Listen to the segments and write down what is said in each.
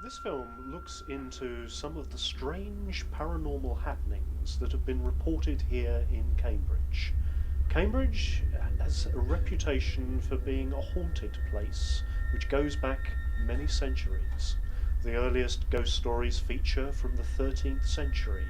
This film looks into some of the strange paranormal happenings that have been reported here in Cambridge. Cambridge has a reputation for being a haunted place which goes back many centuries. The earliest ghost stories feature from the 13th century,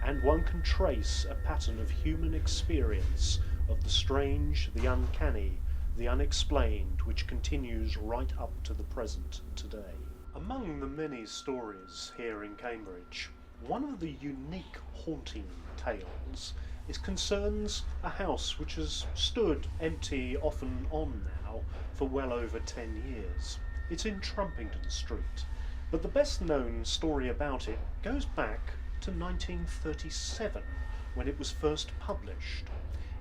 and one can trace a pattern of human experience of the strange, the uncanny, the unexplained, which continues right up to the present today. Among the many stories here in Cambridge, one of the unique haunting tales concerns a house which has stood empty off and on now for well over 10 years. It's in Trumpington Street, but the best known story about it goes back to 1937 when it was first published.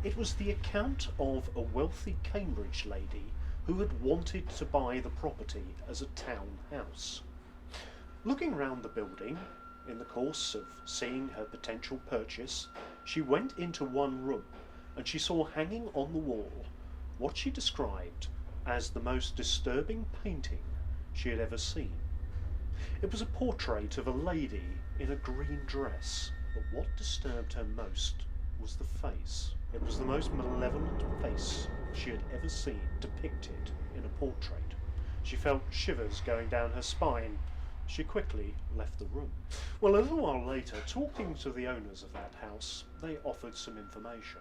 It was the account of a wealthy Cambridge lady who had wanted to buy the property as a town house. Looking round the building, in the course of seeing her potential purchase, she went into one room and she saw hanging on the wall what she described as the most disturbing painting she had ever seen. It was a portrait of a lady in a green dress, but what disturbed her most was the face. It was the most malevolent face she had ever seen depicted in a portrait. She felt shivers going down her spine. She quickly left the room. Well, a little while later, talking to the owners of that house, they offered some information.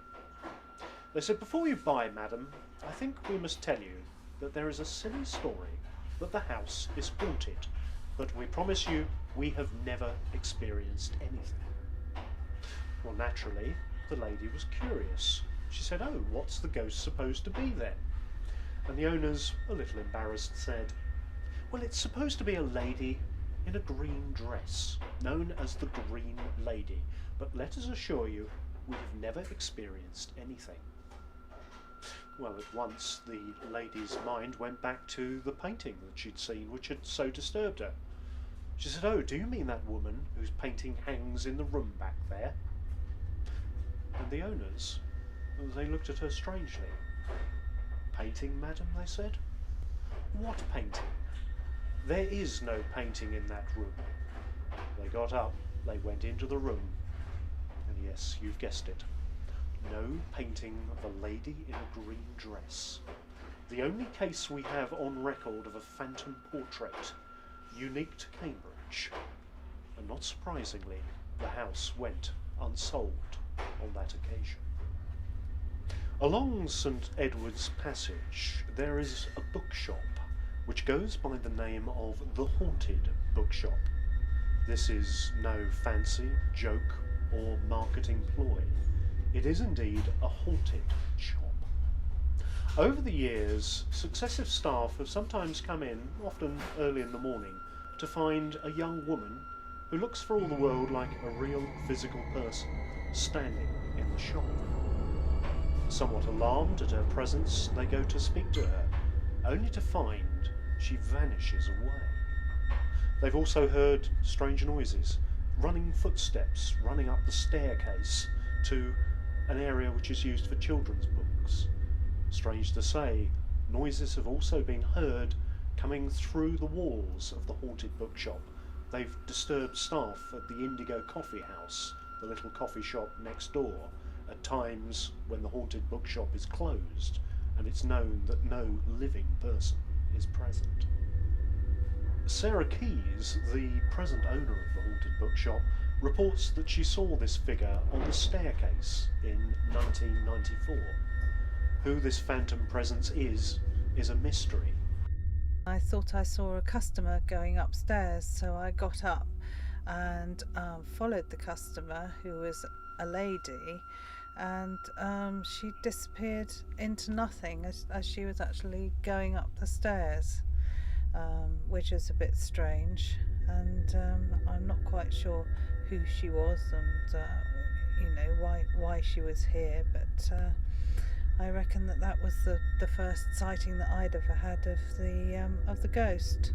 They said, "Before you buy, madam, I think we must tell you that there is a silly story that the house is haunted, but we promise you we have never experienced anything." Well, naturally, the lady was curious. She said, "Oh, what's the ghost supposed to be then?" And the owners, a little embarrassed, said, "Well, it's supposed to be a lady in a green dress, known as the Green Lady, but let us assure you, we have never experienced anything." Well, at once the lady's mind went back to the painting that she'd seen, which had so disturbed her. She said, "Oh, do you mean that woman whose painting hangs in the room back there?" And the owners, they looked at her strangely. "Painting, madam?" they said. "What painting? There is no painting in that room." They got up, they went into the room, and yes, you've guessed it. No painting of a lady in a green dress. The only case we have on record of a phantom portrait, unique to Cambridge. And not surprisingly, the house went unsold on that occasion. Along St Edward's Passage there is a bookshop which goes by the name of the Haunted Bookshop. This is no fancy joke or marketing ploy. It is indeed a haunted shop. Over the years, successive staff have sometimes come in, often early in the morning, to find a young woman who looks for all the world like a real physical person standing in the shop. Somewhat alarmed at her presence, they go to speak to her, only to find she vanishes away. They've also heard strange noises, running footsteps running up the staircase to an area which is used for children's books. Strange to say, noises have also been heard coming through the walls of the haunted bookshop. They've disturbed staff at the Indigo Coffee House, the little coffee shop next door, at times when the haunted bookshop is closed and it's known that no living person is present. Sarah Keyes, the present owner of the haunted bookshop, reports that she saw this figure on the staircase in 1994. Who this phantom presence is a mystery. I thought I saw a customer going upstairs, so I got up and followed the customer, who was a lady, and she disappeared into nothing as she was actually going up the stairs, which is a bit strange, and I'm not quite sure who she was and why she was here, but I reckon that was the first sighting that I'd ever had of the ghost.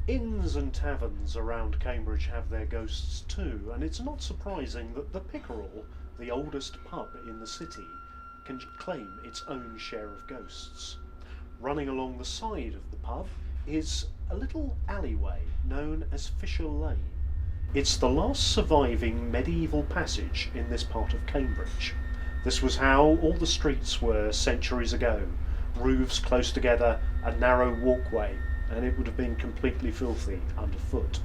Inns and taverns around Cambridge have their ghosts too, and it's not surprising that the Pickerel, the oldest pub in the city, can claim its own share of ghosts. Running along the side of the pub is a little alleyway known as Fisher Lane. It's the last surviving medieval passage in this part of Cambridge. This was how all the streets were centuries ago. Roofs close together, a narrow walkway, and it would have been completely filthy underfoot.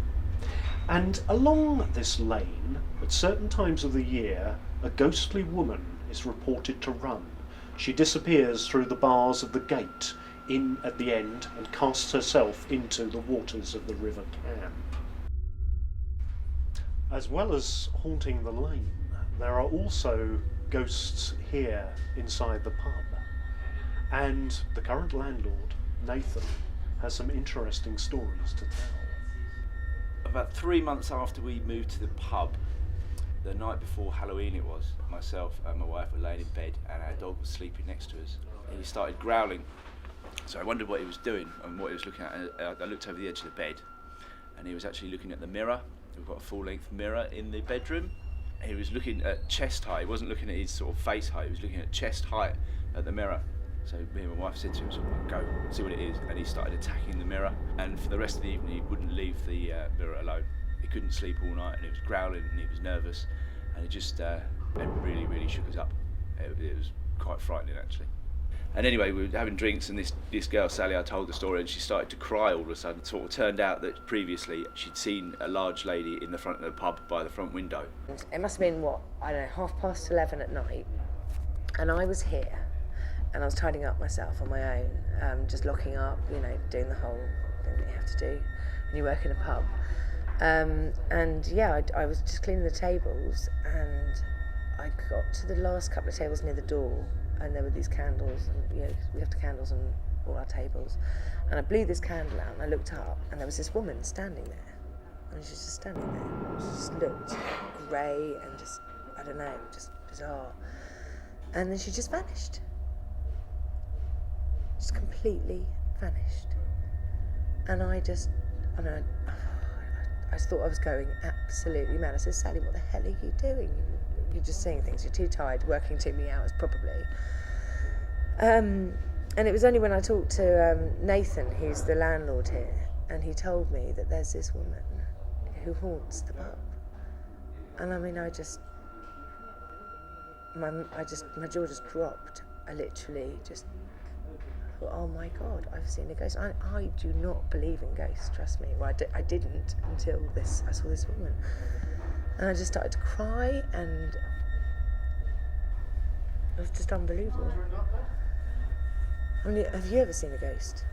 And along this lane, at certain times of the year, a ghostly woman is reported to run. She disappears through the bars of the gate in at the end and casts herself into the waters of the River Cam. As well as haunting the lane, there are also ghosts here inside the pub. And the current landlord, Nathan, has some interesting stories to tell. About 3 months after we moved to the pub, the night before Halloween it was, myself and my wife were laying in bed and our dog was sleeping next to us. And he started growling. So I wondered what he was doing and what he was looking at. I looked over the edge of the bed and he was actually looking at the mirror. We've got a full-length mirror in the bedroom. He was looking at chest height. He wasn't looking at his sort of face height. He was looking at chest height at the mirror. So me and my wife said to him, sort of, go, see what it is. And he started attacking the mirror. And for the rest of the evening, he wouldn't leave the mirror alone. He couldn't sleep all night, and he was growling, and he was nervous. And it just it really, really shook us up. It was quite frightening, actually. And anyway, we were having drinks, and this girl, Sally, I told the story, and she started to cry all of a sudden. It sort of turned out that previously she'd seen a large lady in the front of the pub by the front window. It must have been, 11:30 at night. And I was here, and I was tidying up myself on my own, just locking up, doing the whole thing that you have to do when you work in a pub. I was just cleaning the tables, and I got to the last couple of tables near the door, and there were these candles, and we have candles on all our tables. And I blew this candle out, and I looked up, and there was this woman standing there, and she was just standing there. She just looked grey and just, I don't know, just bizarre. And then she just vanished. Just completely vanished. And I just thought I was going absolutely mad. I said, Sally, what the hell are you doing? You're just saying things. You're too tired, working too many hours, probably. And it was only when I talked to Nathan, who's the landlord here, and he told me that there's this woman who haunts the pub. And I mean, my jaw just dropped. I literally just thought, oh my God, I've seen a ghost. I do not believe in ghosts, trust me. Well, I didn't until I saw this woman. And I just started to cry, and it was just unbelievable. I mean, have you ever seen a ghost?